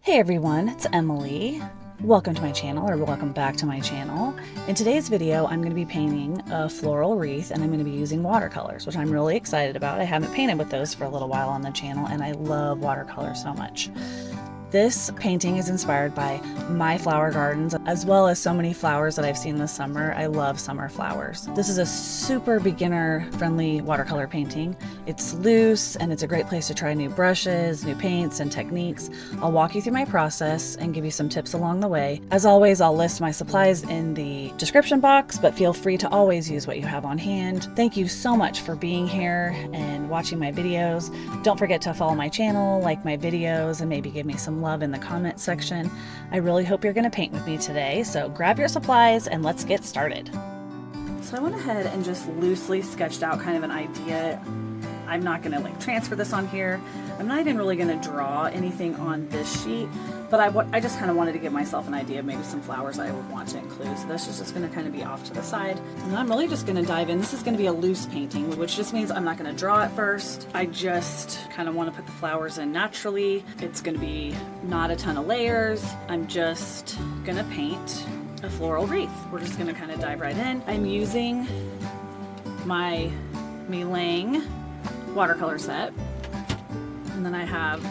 Hey everyone, it's Emily. Welcome to my channel, or welcome back to my channel. In today's video, I'm going to be painting a floral wreath, and I'm going to be using watercolors, which I'm really excited about. I haven't painted with those for a little while on the channel, and I love watercolors so much. This painting is inspired by my flower gardens, as well as so many flowers that I've seen this summer. I love summer flowers. This is a super beginner-friendly watercolor painting. It's loose, and it's a great place to try new brushes, new paints, and techniques. I'll walk you through my process and give you some tips along the way. As always, I'll list my supplies in the description box, but feel free to always use what you have on hand. Thank you so much for being here and watching my videos. Don't forget to follow my channel, like my videos, and maybe give me some love in the comment section. I really hope you're going to paint with me today, so grab your supplies and let's get started. So I went ahead and just loosely sketched out kind of an idea. I'm not going to transfer this on here. I'm not even really going to draw anything on this sheet, but I just kind of wanted to give myself an idea of maybe some flowers I would want to include. So this is just going to kind of be off to the side. And I'm really just going to dive in. This is going to be a loose painting, which just means I'm not going to draw it first. I just kind of want to put the flowers in naturally. It's going to be not a ton of layers. I'm just going to paint a floral wreath. We're just going to kind of dive right in. I'm using my Melang watercolor set, and then I have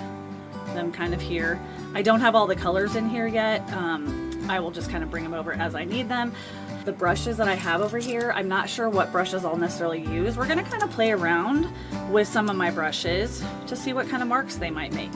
them kind of here. I don't have all the colors in here yet. I will just kind of bring them over as I need them. The brushes that I have over here, I'm not sure what brushes I'll necessarily use. We're going to kind of play around with some of my brushes to see what kind of marks they might make.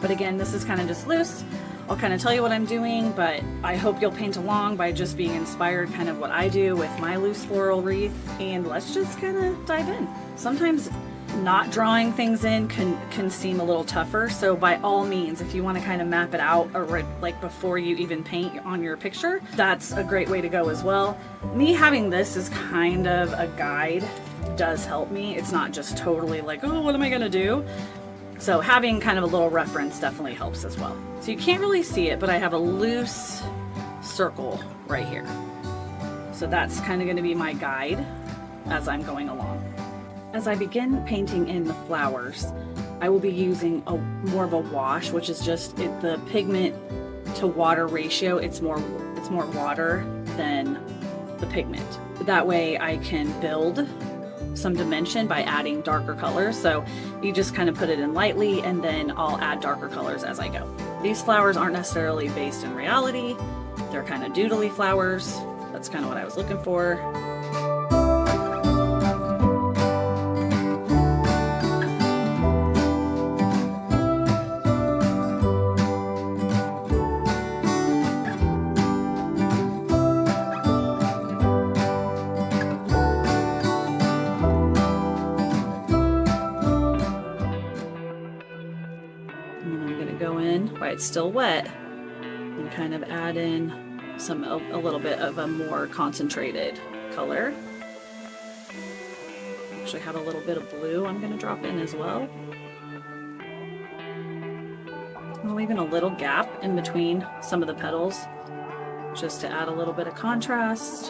But again, this is kind of just loose. I'll kind of tell you what I'm doing, but I hope you'll paint along by just being inspired kind of what I do with my loose floral wreath. And let's just kind of dive in. Sometimes not drawing things in can seem a little tougher, so by all means, if you want to kind of map it out or like before you even paint on your picture, that's a great way to go as well. Me having this as kind of a guide does help me. It's not just totally like, oh, what am I gonna do? So having kind of a little reference definitely helps as well. So you can't really see it, but I have a loose circle right here. So that's kind of going to be my guide as I'm going along. As I begin painting in the flowers, I will be using more of a wash, which is just the pigment to water ratio. It's more water than the pigment. That way I can build some dimension by adding darker colors. So you just kind of put it in lightly, and then I'll add darker colors as I go. These flowers aren't necessarily based in reality. They're kind of doodly flowers. That's kind of what I was looking for. While it's still wet, and kind of add in a little bit of a more concentrated color. Actually have a little bit of blue I'm going to drop in as well. I'm leaving a little gap in between some of the petals just to add a little bit of contrast.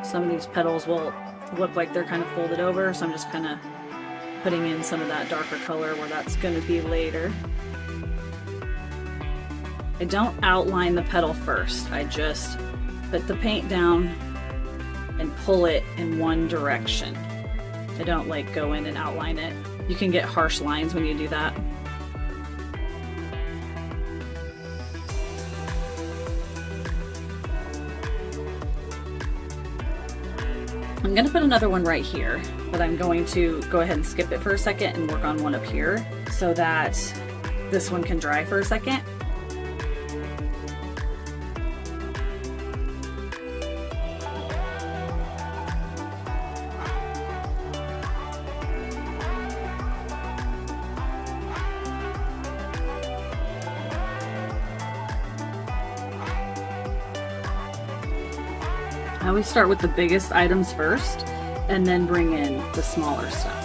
Some of these petals will look like they're kind of folded over, so I'm just kind of putting in some of that darker color where that's going to be later. I don't outline the petal first. I just put the paint down and pull it in one direction. I don't like go in and outline it. You can get harsh lines when you do that. I'm going to put another one right here, but I'm going to go ahead and skip it for a second and work on one up here so that this one can dry for a second. I always start with the biggest items first and then bring in the smaller stuff.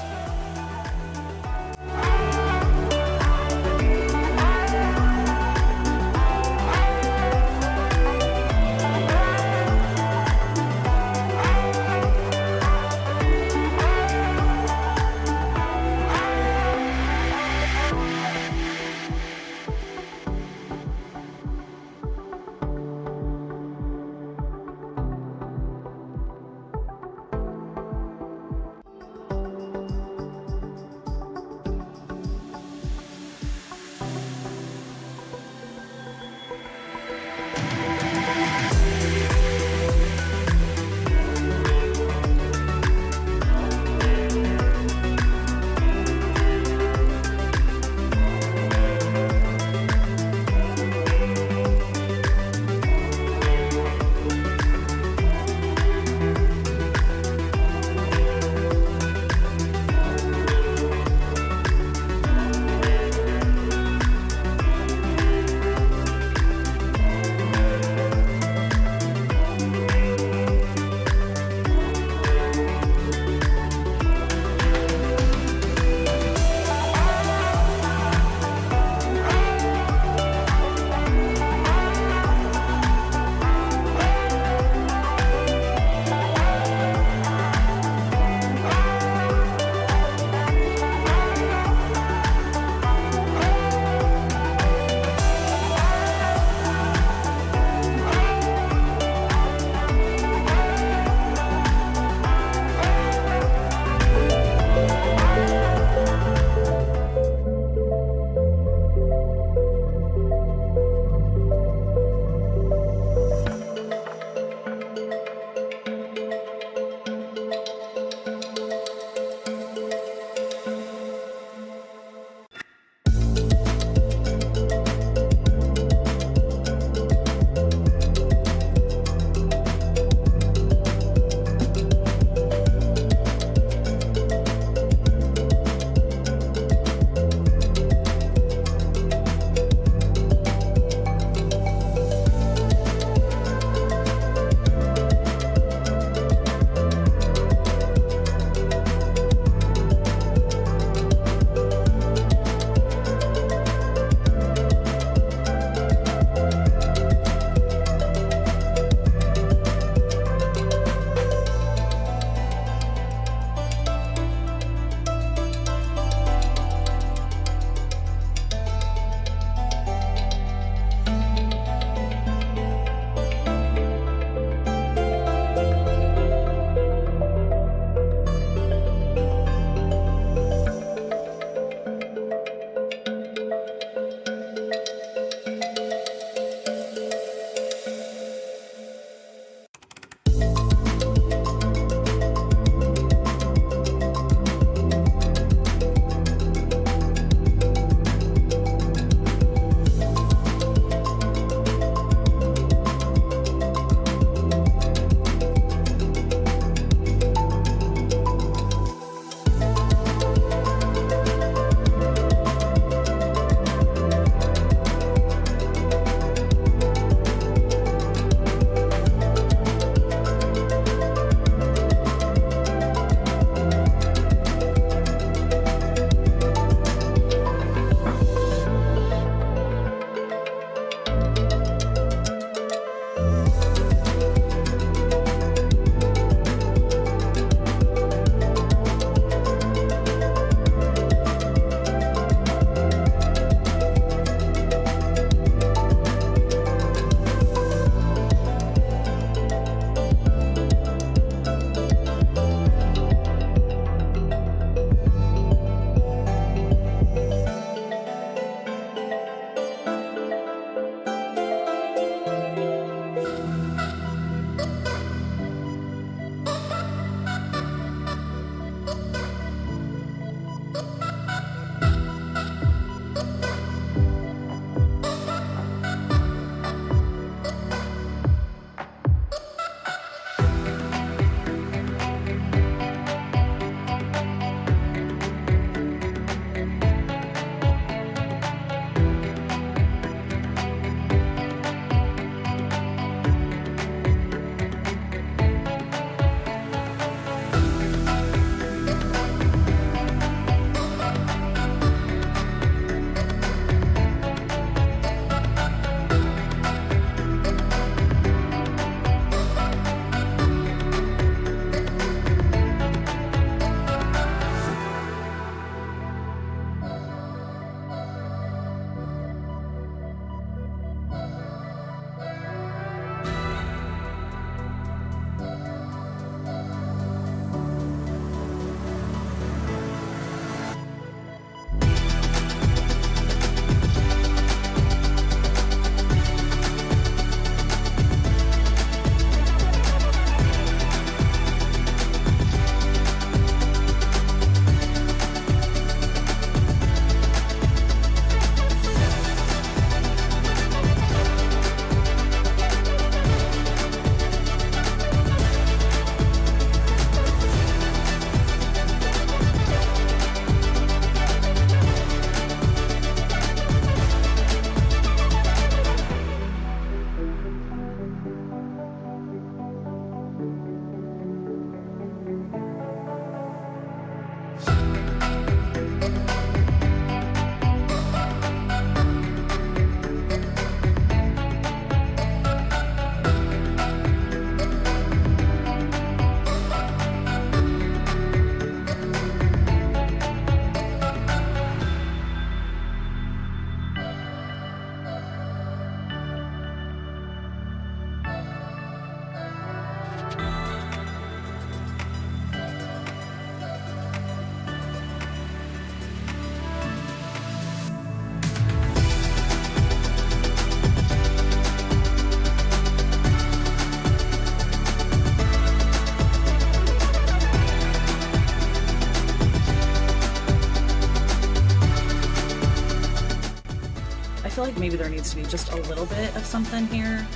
feel like maybe there needs to be just a little bit of something here.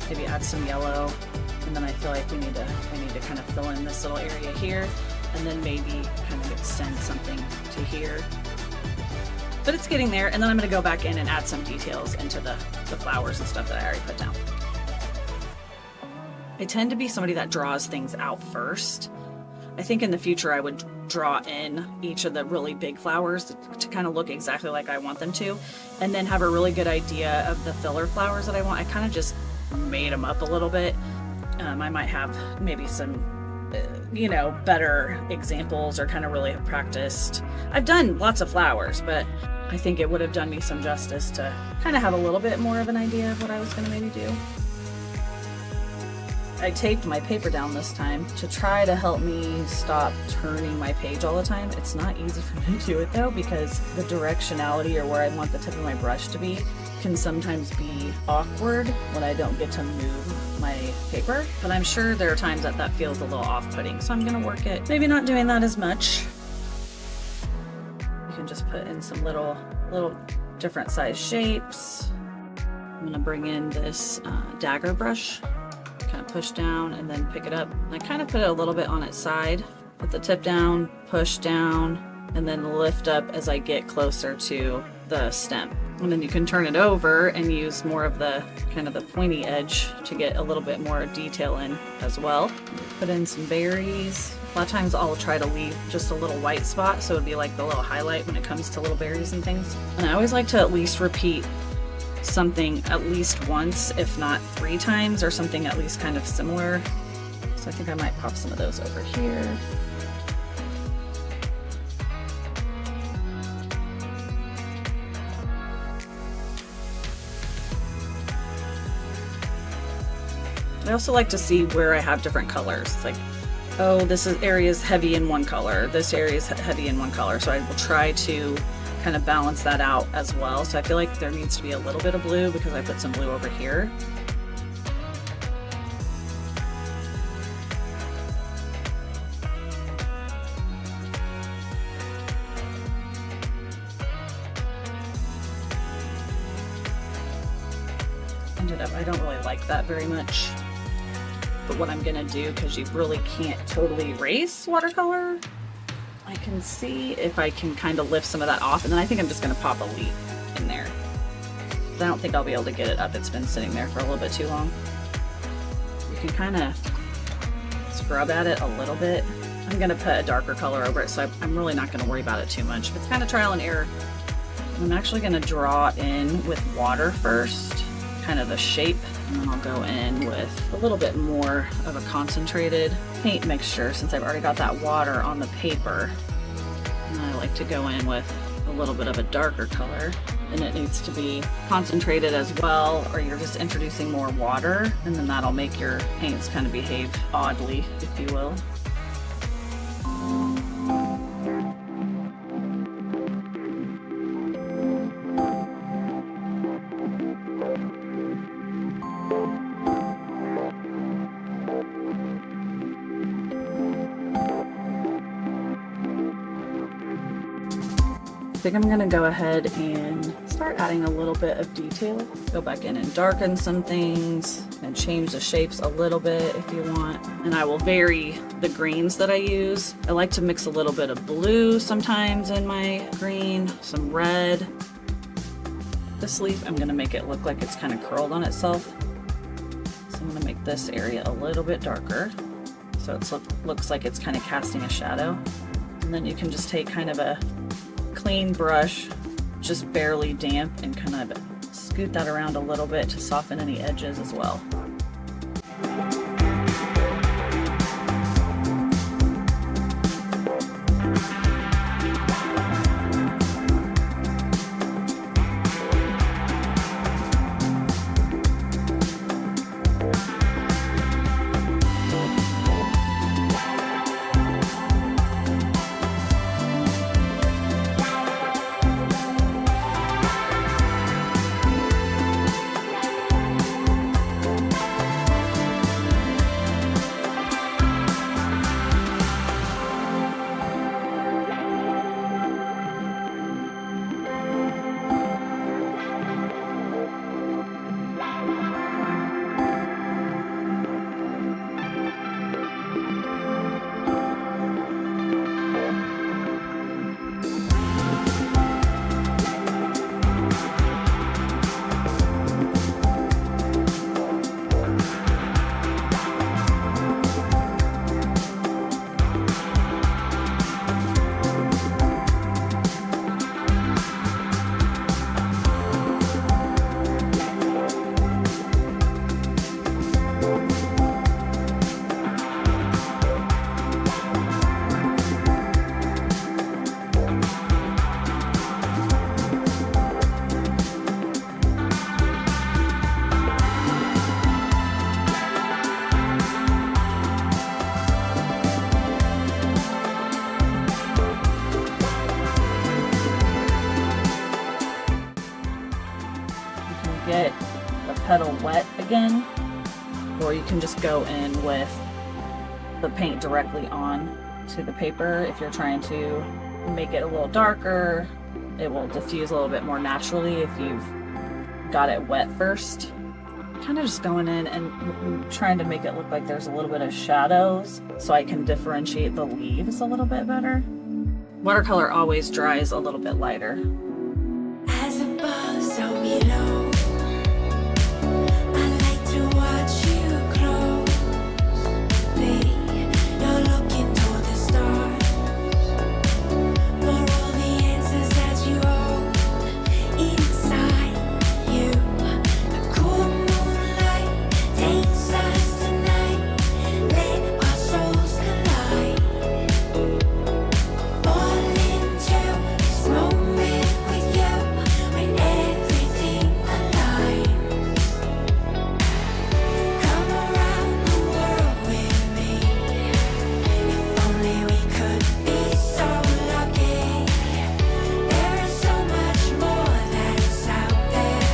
Maybe add some yellow. And then I feel like I need to kind of fill in this little area here, and then maybe kind of extend something to here. But it's getting there, and then I'm going to go back in and add some details into the flowers and stuff that I already put down. I tend to be somebody that draws things out first. I think in the future I would draw in each of the really big flowers to kind of look exactly like I want them to, and then have a really good idea of the filler flowers that I want. I kind of just made them up a little bit. I might have maybe some, you know, better examples, or kind of really have practiced. I've done lots of flowers, but I think it would have done me some justice to kind of have a little bit more of an idea of what I was going to maybe do. I taped my paper down this time to try to help me stop turning my page all the time. It's not easy for me to do it though, because the directionality, or where I want the tip of my brush to be, can sometimes be awkward when I don't get to move my paper. But I'm sure there are times that that feels a little off-putting, so I'm gonna work at maybe not doing that as much. You can just put in some little different size shapes. I'm gonna bring in this dagger brush, kind of push down and then pick it up. I kind of put it a little bit on its side, put the tip down, push down, and then lift up as I get closer to the stem. And then you can turn it over and use more of the kind of the pointy edge to get a little bit more detail in as well. Put in some berries. A lot of times I'll try to leave just a little white spot, so it'd be like the little highlight when it comes to little berries and things. And I always like to at least repeat something at least once, if not 3 times, or something at least kind of similar. So I think I might pop some of those over here. I also like to see where I have different colors. It's like, oh, this area is heavy in one color, this area is heavy in one color. So I will try to kind of balance that out as well. So I feel like there needs to be a little bit of blue because I put some blue over here. I don't really like that very much. But what I'm gonna do, because you really can't totally erase watercolor, I can see if I can kind of lift some of that off, and then I think I'm just gonna pop a leaf in there. But I don't think I'll be able to get it up. It's been sitting there for a little bit too long. You can kind of scrub at it a little bit. I'm gonna put a darker color over it, so I'm really not gonna worry about it too much. It's kind of trial and error. I'm actually gonna draw in with water first, kind of the shape, and then I'll go in with a little bit more of a concentrated paint mixture since I've already got that water on the paper. And I like to go in with a little bit of a darker color, and it needs to be concentrated as well, or you're just introducing more water, and then that'll make your paints kind of behave oddly, if you will. I think I'm gonna go ahead and start adding a little bit of detail. Go back in and darken some things and change the shapes a little bit if you want. And I will vary the greens that I use. I like to mix a little bit of blue sometimes in my green, some red. This leaf, I'm gonna make it look like it's kind of curled on itself. So I'm gonna make this area a little bit darker, so it looks like it's kind of casting a shadow. And then you can just take kind of a clean brush, just barely damp, and kind of scoot that around a little bit to soften any edges as well. petal wet again, or you can just go in with the paint directly on to the paper. If you're trying to make it a little darker, it will diffuse a little bit more naturally if you've got it wet first. Kind of just going in and trying to make it look like there's a little bit of shadows so I can differentiate the leaves a little bit better. Watercolor always dries a little bit lighter. As above, so below, I like to watch you closely. You're looking toward the stars for all the answers that you hold inside you. The cool moonlight takes us tonight. Let our souls collide. Fall into this moment with you when everything aligns. Come around the world with me. If only we could be so lucky. There is so much more that's out there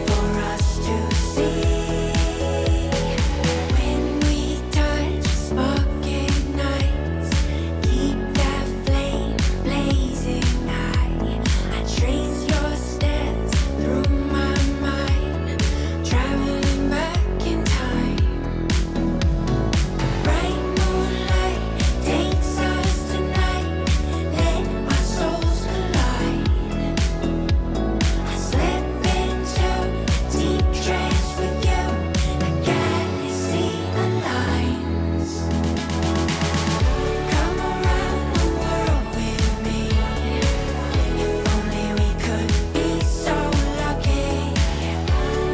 for us to see. When we touch, spark ignites. Keep that flame blazing high. I trace your steps through my mind, traveling back in time. Bright moonlight takes us tonight. Let our souls collide. I slip into a deep trance with you. The galaxy aligns. Come around the world with me. If only we could be so lucky.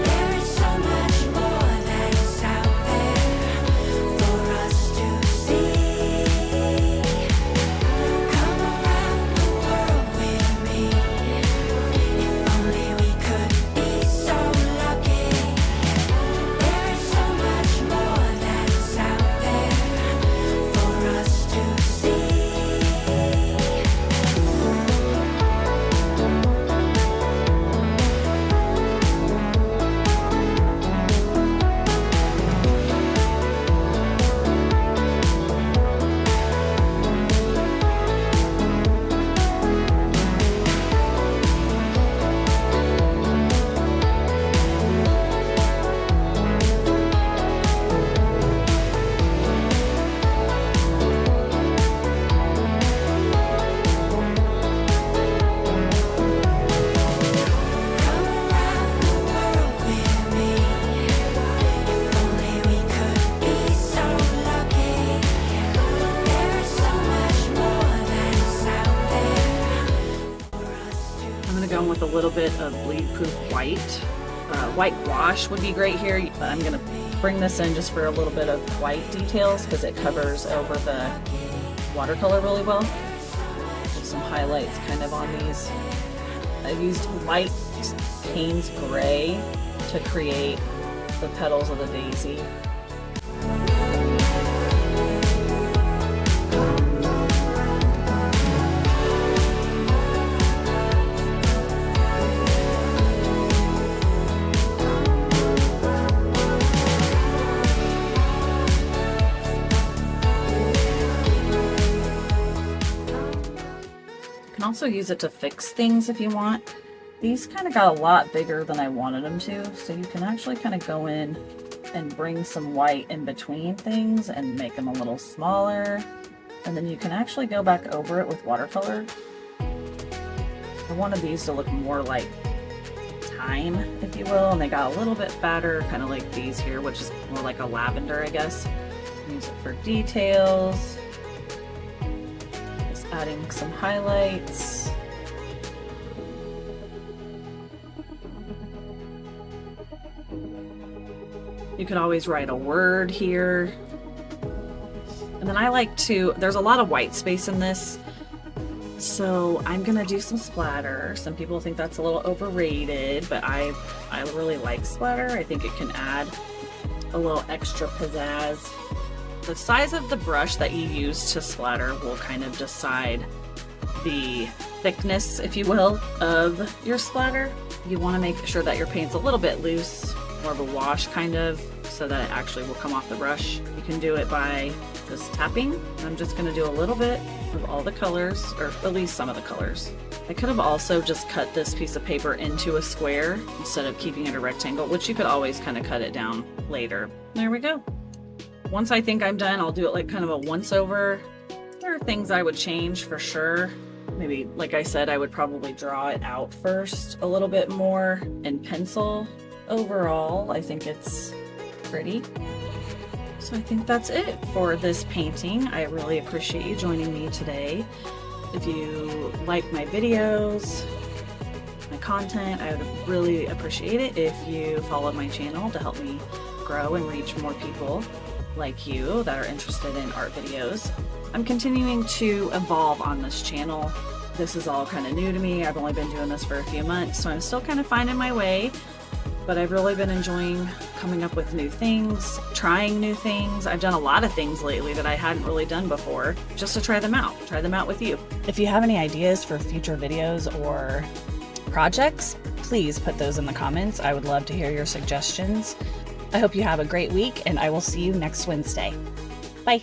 There is so much more that's out there for us to see. Come around the world with me. If only we could be so lucky. There is so much more that's out there for us to see. Come around the world with me. If only we could be so lucky. There is so much more that's out there for us to. I'm gonna go in with a little bit of bleed proof white. White wash would be great here, but I'm gonna bring this in just for a little bit of white details because it covers over the watercolor really well. Give some highlights kind of on these. I've used light Payne's gray to create the petals of the daisy. You can also use it to fix things if you want. These kind of got a lot bigger than I wanted them to, so you can actually kind of go in and bring some white in between things and make them a little smaller. And then you can actually go back over it with watercolor. I wanted these to look more like thyme, if you will, and they got a little bit fatter, kind of like these here, which is more like a lavender, I guess. Use it for details. Just adding some highlights. You could always write a word here. And then I like to, there's a lot of white space in this, so I'm gonna do some splatter. Some people think that's a little overrated, but I really like splatter. I think it can add a little extra pizzazz. The size of the brush that you use to splatter will kind of decide the thickness, if you will, of your splatter. You want to make sure that your paint's a little bit loose more of a wash kind of, so that it actually will come off the brush. You can do it by just tapping. I'm just going to do a little bit of all the colors, or at least some of the colors. I could have also just cut this piece of paper into a square instead of keeping it a rectangle, which you could always kind of cut it down later. There we go. Once I think I'm done, I'll do it like kind of a once over. There are things I would change for sure. Maybe, like I said, I would probably draw it out first a little bit more in pencil. Overall, I think it's pretty. So I think that's it for this painting. I really appreciate you joining me today. If you like my videos, my content, I would really appreciate it if you followed my channel to help me grow and reach more people like you that are interested in art videos. I'm continuing to evolve on this channel. This is all kind of new to me. I've only been doing this for a few months, so I'm still kind of finding my way, but I've really been enjoying coming up with new things, trying new things. I've done a lot of things lately that I hadn't really done before, just to try them out with you. If you have any ideas for future videos or projects, please put those in the comments. I would love to hear your suggestions. I hope you have a great week, and I will see you next Wednesday. Bye.